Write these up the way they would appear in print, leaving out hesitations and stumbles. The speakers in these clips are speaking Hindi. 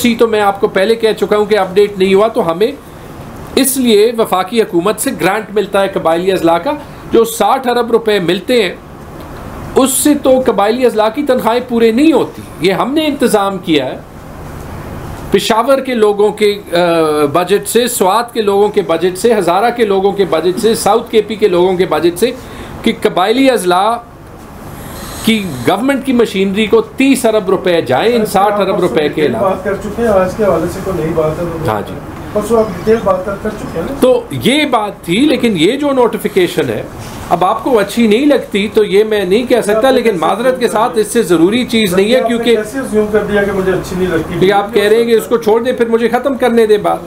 NFC तो मैं आपको पहले कह चुका हूँ कि अपडेट नहीं हुआ, तो हमें इसलिए वफाकी हुकूमत से ग्रांट मिलता है कबायली अजला का, जो 60 अरब रुपए मिलते हैं उससे तो कबायली अजला की तनख्वाहें पूरे नहीं होती। ये हमने इंतज़ाम किया है पेशावर के लोगों के बजट से, स्वात के लोगों के बजट से, हज़ारा के लोगों के बजट से, साउथ KP के लोगों के बजट से, कि कबायली अजला की गवर्नमेंट की मशीनरी को 30 अरब रुपए जाए इन 60 अरब रुपए के अलावा। बात कर चुके हैं आज के हवाले से, कोई नई बात है? हाँ जी, परसों आप डिटेल बात कर चुके हैं। तो ये बात थी, लेकिन ये जो नोटिफिकेशन है अब आपको अच्छी नहीं लगती तो ये मैं नहीं कह सकता, लेकिन माजरत के साथ इससे ज़रूरी चीज़ नहीं है, क्योंकि कर दिया कि मुझे अच्छी नहीं लगती, आप कह रहे हैं कि इसको छोड़ दे, फिर मुझे ख़त्म करने दे बात।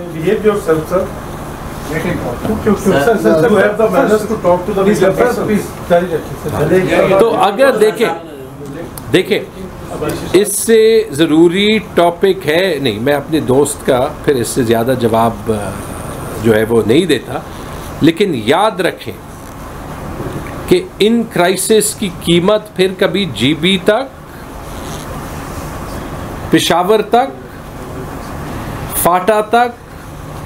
तो अगर देखें इससे ज़रूरी टॉपिक है नहीं, मैं अपने दोस्त का फिर इससे ज़्यादा जवाब जो है वो नहीं देता, लेकिन याद रखें कि इन क्राइसिस की कीमत फिर कभी GB तक, पेशावर तक, फाटा तक,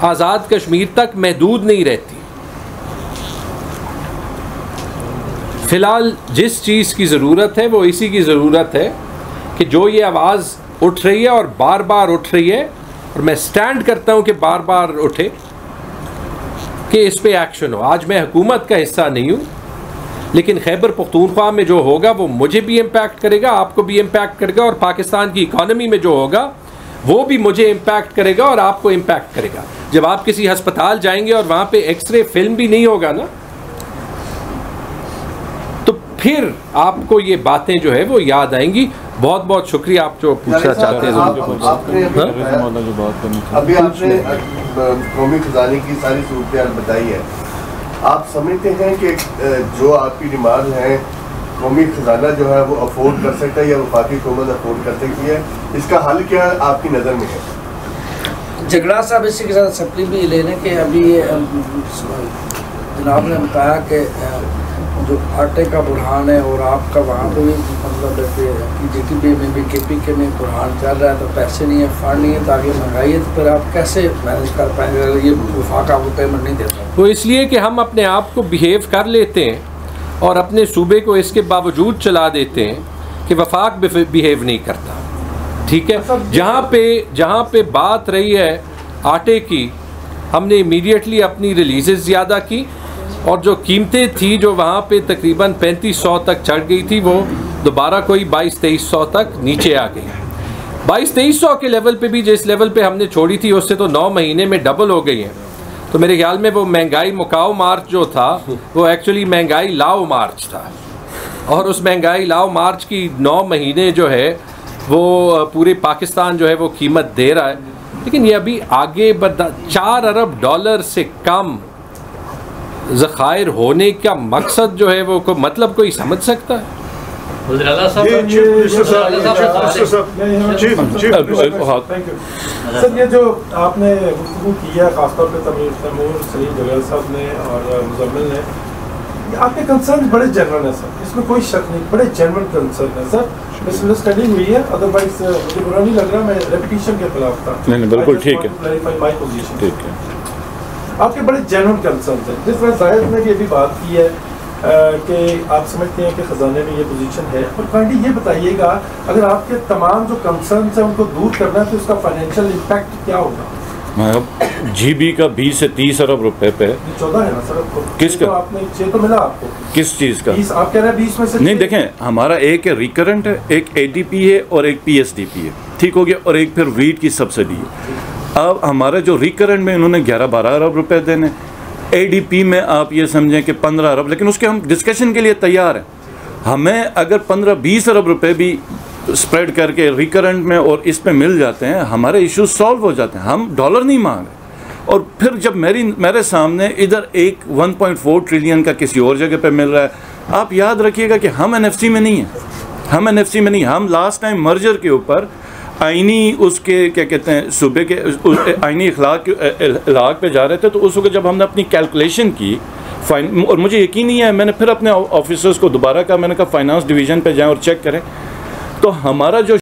आज़ाद कश्मीर तक महदूद नहीं रहती। फ़िलहाल जिस चीज़ की ज़रूरत है वो इसी की ज़रूरत है कि जो ये आवाज़ उठ रही है और बार बार उठ रही है, और मैं स्टैंड करता हूँ कि बार बार उठे, कि इस पे एक्शन हो। आज मैं हुकूमत का हिस्सा नहीं हूँ, लेकिन खैबर पख्तूनख्वा में जो होगा वो मुझे भी इम्पैक्ट करेगा, आपको भी इम्पैक्ट करेगा, और पाकिस्तान की इकॉनमी में जो होगा वो भी मुझे इम्पैक्ट करेगा और आपको इम्पैक्ट करेगा। जब आप किसी अस्पताल जाएंगे और वहाँ पे एक्सरे फिल्म भी नहीं होगा ना, तो फिर आपको ये बातें जो है वो याद आएंगी। बहुत बहुत शुक्रिया। आप जो पूछना चाहते हैं अभी आपने कौमी खजाने की सारी सूरत बताई है, आप समझते हैं कि जो आपकी डिमांड है कौमी खजाना जो है वो अफोर्ड कर सकता है या वफाकी हुकूमत अफोर्ड कर सकती है, इसका हल क्या आपकी नज़र में है? झगड़ा साहब इसी के साथ सप्ली भी लेने के अभी जनाब ने बताया कि जो आटे का बुरहान है और आपका वहाँ पे भी मतलब GTP में भी KP के में बुरहान चल रहा है, तो पैसे नहीं है, फंड नहीं है, ताकि महंगाई है, तो फिर आप कैसे मैनेज कर पाएंगे अगर ये वफाक आपको पेमेंट नहीं देता? वो इसलिए कि हम अपने आप को बिहेव कर लेते हैं और अपने सूबे को इसके बावजूद चला देते हैं कि वफाक बिहेव नहीं करता। ठीक है, जहाँ पे बात रही है आटे की, हमने इमीडिएटली अपनी रिलीज़ेस ज़्यादा की, और जो कीमतें थी जो वहाँ पे तकरीबन 3500 तक चढ़ गई थी, वो दोबारा कोई 2200-2300 तक नीचे आ गई। 2200-2300 के लेवल पे भी जिस लेवल पे हमने छोड़ी थी उससे तो 9 महीने में डबल हो गई हैं। तो मेरे ख्याल में वो महंगाई मुकाओ मार्च जो था वो एक्चुअली महंगाई लाओ मार्च था, और उस महंगाई लाओ मार्च की 9 महीने जो है वो पूरे पाकिस्तान जो है वो कीमत दे रहा है। लेकिन ये अभी आगे बढ़ा, 4 अरब डॉलर से कम ज़खायर होने का मकसद जो है वो मतलब कोई समझ सकता है? सर ये जो आपने गुफ्तगू की है खासतौर पे तैमूर सलीम जलाल साहब ने और मुजम्मिल ने, आपके कंसर्न बड़े जनरल हैं सर, इसमें कोई शक नहीं, बड़े जनरल कंसर्न है सर। मिसअंडरस्टैंडिंग हुई है, अदरवाइज मुझे बुरा नहीं लग रहा, मैं रेपिटेशन के खिलाफ था। नहीं बिल्कुल ठीक है, ठीक है। आपके बड़े जेन्युइन कंसर्न हैं, जिस तरह जाहिद ने भी बात की है कि आप समझते हैं कि खजाने में ये पोजीशन है, और काइंडली ये बताइएगा अगर आपके तमाम जो कंसर्न हैं उनको दूर करना है तो उसका फाइनेंशियल इम्पैक्ट क्या होगा? GB का 20 से 30 अरब रुपए पे 14 है ना सर आपको? किसका? तो आपने 6 तो मिला आपको, किस चीज़ का? 20 आप कह रहे हैं 20 में से नहीं, देखें हमारा एक है रिकरेंट है, एक ADP है और एक PSDP है, ठीक हो गया, और एक फिर वीट की सब्सिडी है। अब हमारा जो रिकरेंट में इन्होंने 11-12 अरब रुपए देने, ADP में आप ये समझें कि 15 अरब, लेकिन उसके हम डिस्कशन के लिए तैयार हैं। हमें अगर 15-20 अरब रुपए भी स्प्रेड करके रिकरेंट में और इस पे मिल जाते हैं, हमारे इश्यूज सॉल्व हो जाते हैं, हम डॉलर नहीं मांग रहे। और फिर जब मेरे सामने इधर एक 1.4 ट्रिलियन का किसी और जगह पे मिल रहा है, आप याद रखिएगा कि हम NFC में नहीं हैं, हम लास्ट टाइम मर्जर के ऊपर आइनी उसके क्या कहते हैं सूबे के आइनी इखलाक पे जा रहे थे, तो उस वक्त जब हमने अपनी कैलकुलेशन की फाइन, और मुझे यकीन नहीं है, मैंने फिर अपने ऑफिसर्स को दोबारा कहा, मैंने कहा फाइनेंस डिवीज़न पे जाएं और चेक करें, तो हमारा जो